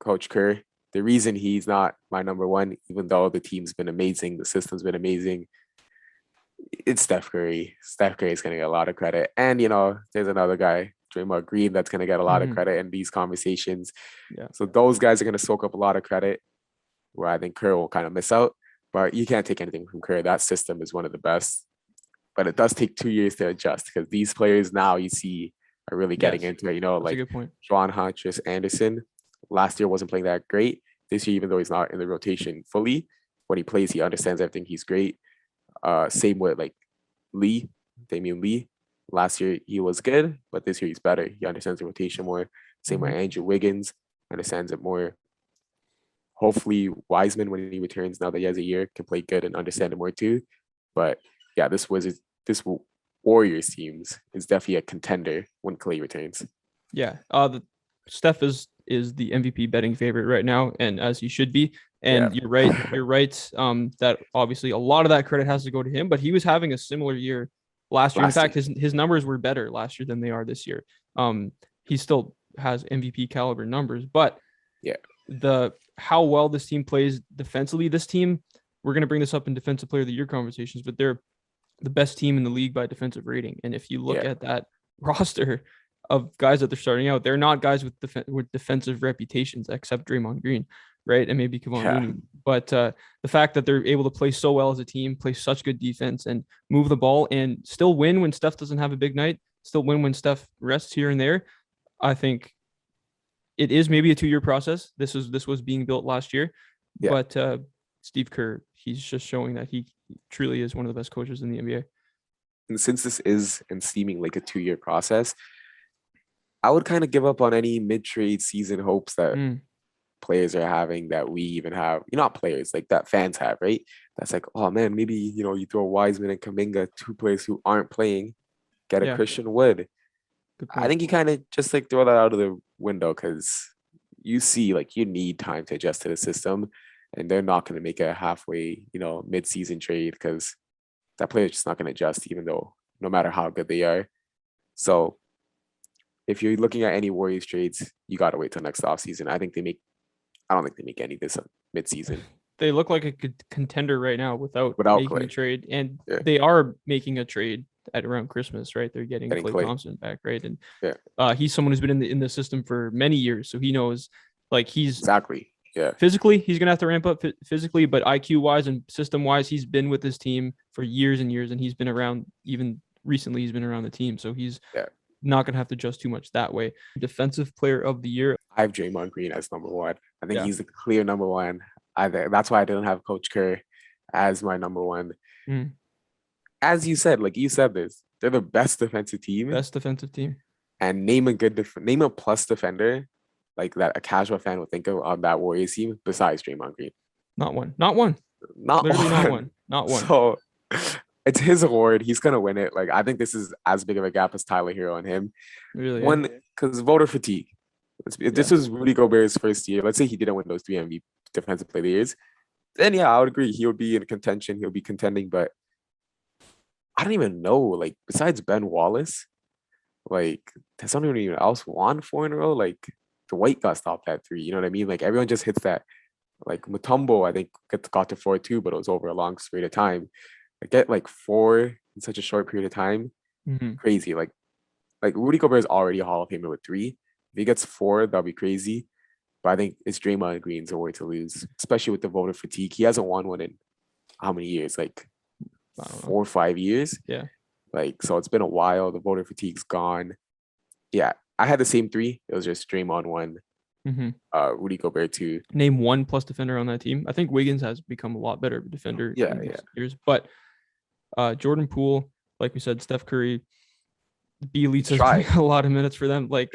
Coach Kerr. The reason he's not my number one, even though the team's been amazing, the system's been amazing, it's Steph Curry. Steph Curry is going to get a lot of credit. And, there's another guy, Draymond Green, that's going to get a lot of credit in these conversations. Yeah. So those guys are going to soak up a lot of credit, where I think Kerr will kind of miss out. But you can't take anything from Kerr. That system is one of the best. But it does take 2 years to adjust, because these players now you see are really getting into it. That's Like a good point. John Huntress Anderson last year wasn't playing that great. This year, even though he's not in the rotation fully, when he plays, he understands everything. He's great. Same with like Damian Lee. Last year he was good, but this year he's better. He understands the rotation more. Same with Andrew Wiggins, understands it more. Hopefully Wiseman, when he returns, now that he has a year, can play good and understand it more too. But yeah, this Warriors teams is definitely a contender when Klay returns. Yeah. Steph is the MVP betting favorite right now, and as he should be. And You're right. That obviously a lot of that credit has to go to him, but he was having a similar year last year. In fact, his numbers were better last year than they are this year. He still has MVP caliber numbers, but how well this team plays defensively. This team, we're going to bring this up in defensive player of the year conversations, but they're the best team in the league by defensive rating. And if you look at that roster of guys that they're starting out, they're not guys with defensive reputations except Draymond Green, right? And maybe Kevon Looney. But the fact that they're able to play so well as a team, play such good defense, and move the ball, and still win when Steph doesn't have a big night, still win when Steph rests here and there, I think it is maybe a 2-year process. This was being built last year, but Steve Kerr, he's just showing that he truly is one of the best coaches in the NBA. And since this is and seeming like a 2-year process, I would kind of give up on any mid-trade season hopes that players are having, that we even have. Not players, like that fans have, right? That's like, oh man, maybe, you throw Wiseman and Kuminga, 2 players who aren't playing, get a Christian Wood. I think you kind of just like throw that out of the window, because you see, like, you need time to adjust to the system, and they're not going to make a halfway, mid-season trade, because that player's just not going to adjust, even though no matter how good they are. So if you're looking at any Warriors trades, you got to wait till next offseason. I don't think they make any this mid-season. They look like a good contender right now without making Klay. a trade, and they are making a trade at around Christmas, right? They're getting Klay Thompson back, right? And he's someone who's been in the system for many years, so he knows, like, he's exactly. Yeah. Physically, he's gonna have to ramp up physically, but IQ wise and system wise, he's been with this team for years and years, and he's been around. Even recently, he's been around the team, so he's not gonna have to adjust too much that way. Defensive player of the year, I have Draymond Green as number one. I think he's the clear number one. That's why I didn't have Coach Kerr as my number one. As you said, like you said this, they're the best defensive team. And name a plus defender like that a casual fan would think of on that Warriors team besides Draymond Green. Not one. So it's his award. He's gonna win it. Like, I think this is as big of a gap as Tyler Hero and him. Really? One, because voter fatigue. If this was Rudy Gobert's first year, let's say he didn't win those 3 MVP defensive player of the years, then I would agree he would be in contention. He'll be contending, but I don't even know. Like, besides Ben Wallace, like, has anyone even else won 4 in a row? Like, the White got stopped at 3. You know what I mean? Like, everyone just hits that. Like, Mutombo, I think, got to 4 too, but it was over a long period of time. I get like 4 in such a short period of time. Crazy. Like Rudy Gobert is already a Hall of Famer with 3. If he gets 4, that'll be crazy. But I think it's Draymond Green's award to lose, especially with the voter fatigue. He hasn't won one in how many years? Like 4 or 5 years. Yeah. Like, so it's been a while. The voter fatigue's gone. Yeah. I had the same 3. It was just Draymond 1, Rudy Gobert 2. Name 1 plus defender on that team. I think Wiggins has become a lot better of a defender in these years. But Jordan Poole, like we said, Steph Curry, Bjelica is playing a lot of minutes for them. Like,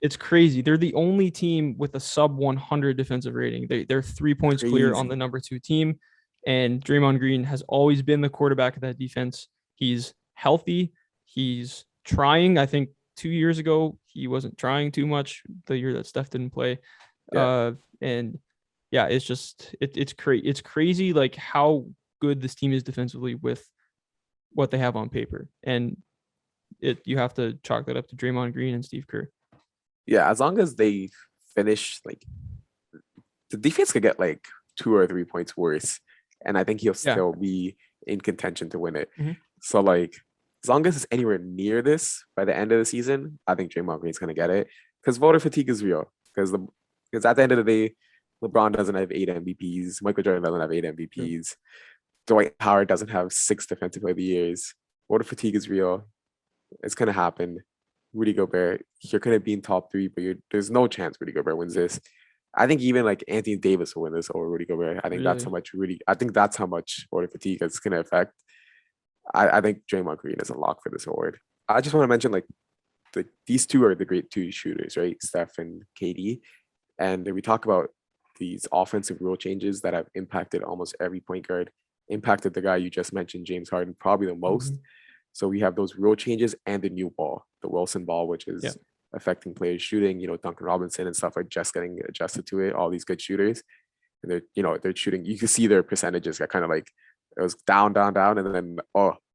it's crazy. They're the only team with a sub 100 defensive rating. They're 3 points clear on the number 2 team. And Draymond Green has always been the quarterback of that defense. He's healthy. He's trying. I think 2 years ago, he wasn't trying too much, the year that Steph didn't play. It's just, it's crazy, like, how good this team is defensively with what they have on paper. And you have to chalk that up to Draymond Green and Steve Kerr. Yeah, as long as they finish, like, the defense could get like 2 or 3 points worse, and I think he'll Yeah. still be in contention to win it. Mhm. So like, as long as it's anywhere near this by the end of the season, I think Draymond Green's gonna get it because voter fatigue is real. Because at the end of the day, LeBron doesn't have 8 MVPs, Michael Jordan doesn't have 8 MVPs, Dwight Howard doesn't have 6 Defensive Player of the Years. Voter fatigue is real. It's gonna happen. Rudy Gobert, you're gonna be in top three, but there's no chance Rudy Gobert wins this. I think even like Anthony Davis will win this over Rudy Gobert. I think that's how Really? much I think that's how much voter fatigue it's gonna affect. I think Draymond Green is a lock for this award. I just want to mention like these two are the great two shooters, right? Steph and KD. And we talk about these offensive rule changes that have impacted almost every point guard, impacted the guy you just mentioned, James Harden, probably the most. Mhm. So we have those rule changes and the new ball, the Wilson ball, which is Yeah. affecting players shooting. Duncan Robinson and stuff are just getting adjusted to it. All these good shooters, and they're shooting. You can see their percentages got kind of like it was down, down, down, and then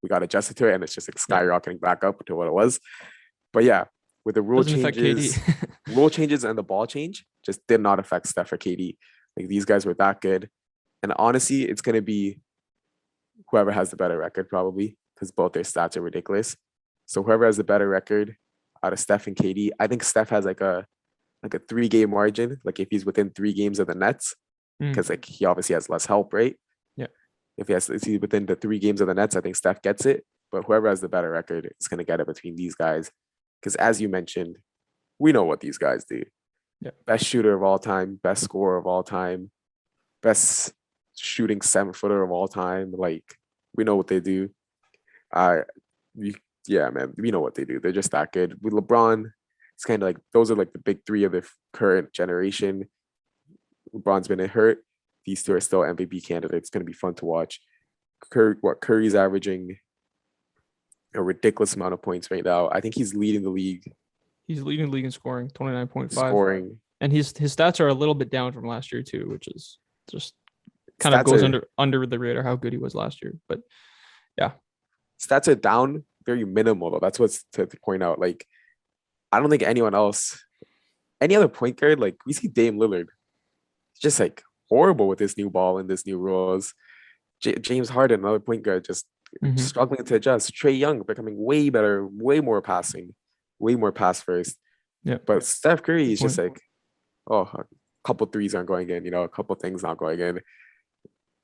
we got adjusted to it, and it's just like skyrocketing back up to what it was. But yeah, with the rule Doesn't affect changes, KD. rule changes and the ball change just did not affect Steph or KD. Like these guys were that good, and honestly, it's gonna be whoever has the better record probably because both their stats are ridiculous. So whoever has the better record out of Steph and KD, I think Steph has like a 3 game margin. Like if he's within 3 games of the Nets, Mm. because like he obviously has less help, right? Yeah. If he's within the 3 games of the Nets, I think Steph gets it. But whoever has the better record is gonna get it between these guys. Because as you mentioned, we know what these guys do. Yeah. Best shooter of all time, best scorer of all time, best shooting 7-footer of all time. Like we know what they do. Yeah, man, we know what they do. They're just that good. With LeBron, it's kind of like those are like the big three of the current generation. LeBron's been hurt. These two are still MVP candidates. It's going to be fun to watch. Curry's averaging a ridiculous amount of points right now. I think he's leading the league. He's leading the league in scoring, 29.5. Scoring. And his stats are a little bit down from last year too, which is just kind of goes under the radar how good he was last year. But yeah. Stats are down very minimal though. That's what's to point out. Like, I don't think anyone else, any other point guard, like we see Dame Lillard, just like horrible with this new ball and this new rules. James Harden, another point guard, just struggling to adjust. Trae Young becoming way better, way more passing, way more pass first. Yeah. But Steph Curry is just like, a couple threes aren't going in, a couple things not going in.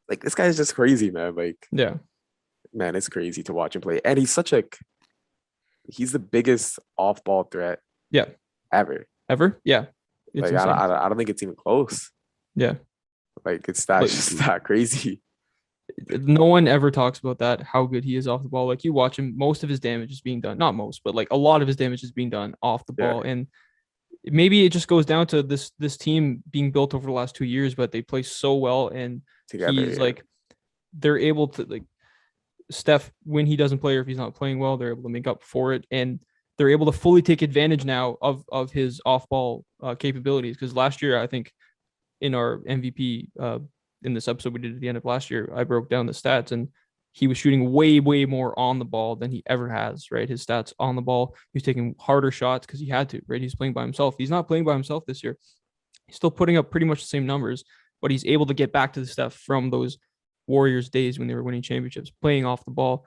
Like this guy is just crazy, man. Like, yeah, man, it's crazy to watch him play. And he's he's the biggest off-ball threat. Yeah. Ever. Yeah. Like I don't think it's even close. Yeah. Like it's that crazy. No one ever talks about that, how good he is off the ball. Like you watch him, most of his damage is being done, not most, but like a lot of his damage is being done off the ball. And maybe it just goes down to this team being built over the last 2 years, but they play so well and together, he's like, they're able to, like, Steph, when he doesn't play or if he's not playing well, they're able to make up for it. And they're able to fully take advantage now of his off-ball capabilities. Because last year, I think in our MVP, in this episode we did at the end of last year, I broke down the stats and he was shooting way, way more on the ball than he ever has, right? His stats on the ball, he was taking harder shots because he had to, right? He's playing by himself. He's not playing by himself this year. He's still putting up pretty much the same numbers, but he's able to get back to the stuff from those Warriors days when they were winning championships, playing off the ball,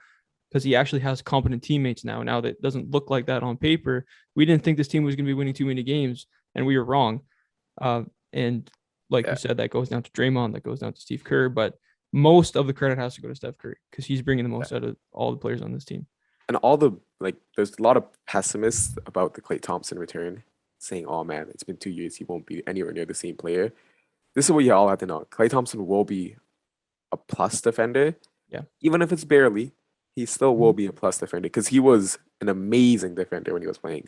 because he actually has competent teammates now. Now that doesn't look like that on paper. We didn't think this team was going to be winning too many games, and we were wrong. And like you said, that goes down to Draymond, that goes down to Steve Kerr, but most of the credit has to go to Steph Curry because he's bringing the most out of all the players on this team. And there's a lot of pessimists about the Klay Thompson return, saying, "Oh man, it's been 2 years. He won't be anywhere near the same player." This is what you all have to know. Klay Thompson will be a plus defender. Yeah. Even if it's barely, he still will be a plus defender because he was an amazing defender when he was playing.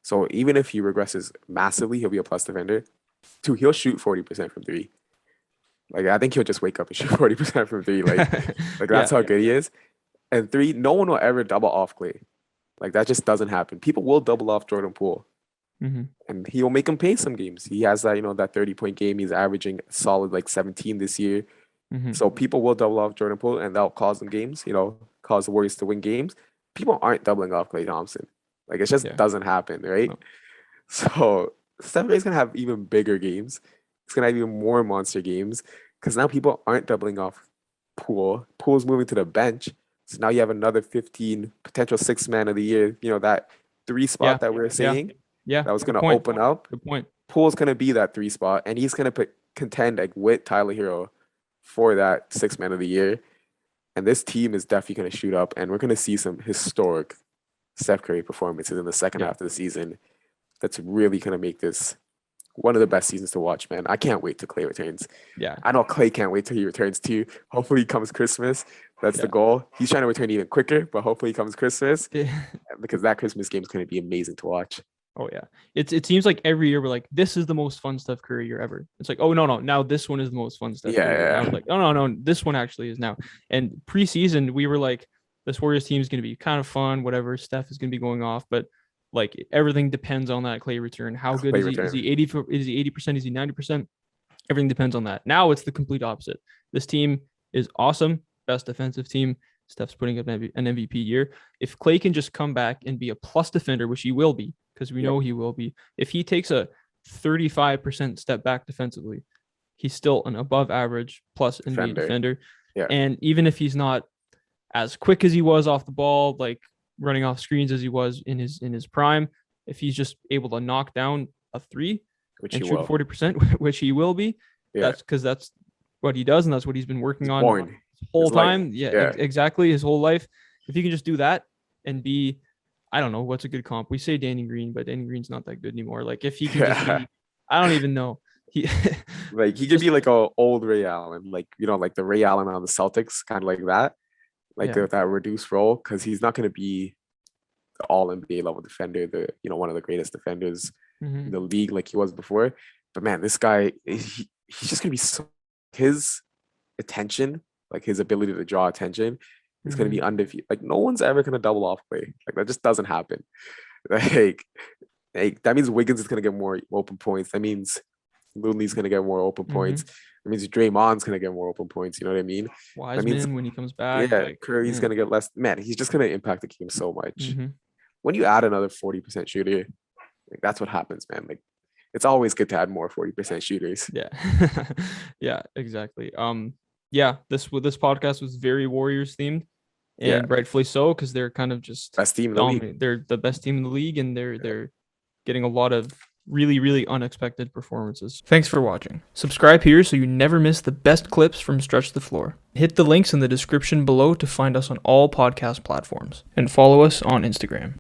So even if he regresses massively, he'll be a plus defender. 2, he'll shoot 40% from 3. Like I think he'll just wake up and shoot 40% from 3. Like that's how good he is. And 3, no one will ever double off Klay. Like that just doesn't happen. People will double off Jordan Poole. And he'll make him pay some games. He has that, that 30-point game. He's averaging a solid like 17 this year. So people will double off Jordan Poole and that'll cause them games, cause the Warriors to win games. People aren't doubling off Klay Thompson. Like it just doesn't happen, right? No. So Steph Curry's gonna have even bigger games. It's gonna have even more monster games because now people aren't doubling off Poole. Poole's moving to the bench. So now you have another 15 potential sixth man of the year. You know, that 3 spot Yeah. that we were saying Yeah. that was Good gonna point. open up. Good point. Poole's gonna be that 3 spot, and he's gonna contend like with Tyler Hero for that sixth man of the year. And this team is definitely gonna shoot up, and we're gonna see some historic Steph Curry performances in the second half of the season. That's really gonna make this one of the best seasons to watch, man. I can't wait till Klay returns. Yeah. I know Klay can't wait till he returns too. Hopefully he comes Christmas. That's the goal. He's trying to return even quicker, but hopefully he comes Christmas because that Christmas game is going to be amazing to watch. Oh yeah. It seems like every year we're like, this is the most fun Steph Curry year ever. It's like, oh no, now this one is the most fun Steph Curry year. And I was like, no, this one actually is now. And preseason we were like, this Warriors team is going to be kind of fun, whatever. Steph is going to be going off, but like everything depends on that Klay return. How good is he? Is he 80? Is he 80%? Is he 90%? Everything depends on that. Now it's the complete opposite. This team is awesome. Best defensive team. Steph's putting up an MVP year. If Klay can just come back and be a plus defender, which he will be, because we know he will be. If he takes a 35% step back defensively, he's still an above average plus NBA defender. Yeah. And even if he's not as quick as he was off the ball, like running off screens as he was in his prime, if he's just able to knock down a 3 and shoot 40%, which he will be, that's because that's what he does and that's what he's been working on his whole time. Exactly, his whole life. If he can just do that and be, I don't know what's a good comp. We say Danny Green, but Danny Green's not that good anymore. Like if he can just be, I don't even know. He like he could be like a old Ray Allen, like like the Ray Allen on the Celtics, kind of like that. Like that reduced role, because he's not going to be the all NBA level defender, one of the greatest defenders in the league like he was before. But man, this guy, he's just going to be so, his attention, like his ability to draw attention is going to be undefeated. Like no one's ever going to double off Klay. Like that just doesn't happen. Like that means Wiggins is going to get more open points. That means Looney's going to get more open points. That means Draymond's going to get more open points. You know what I mean? Wiseman, that means, when he comes back. Yeah, Curry's going to get less. Man, he's just going to impact the game so much. When you add another 40% shooter, like, that's what happens, man. Like, it's always good to add more 40% shooters. Yeah. Yeah, exactly. This podcast was very Warriors themed, and rightfully so, because they're kind of just best team in the league. They're the best team in the league, and they're getting a lot of really, really unexpected performances. Thanks for watching. Subscribe here so you never miss the best clips from Stretch the Floor. Hit the links in the description below to find us on all podcast platforms, and follow us on Instagram.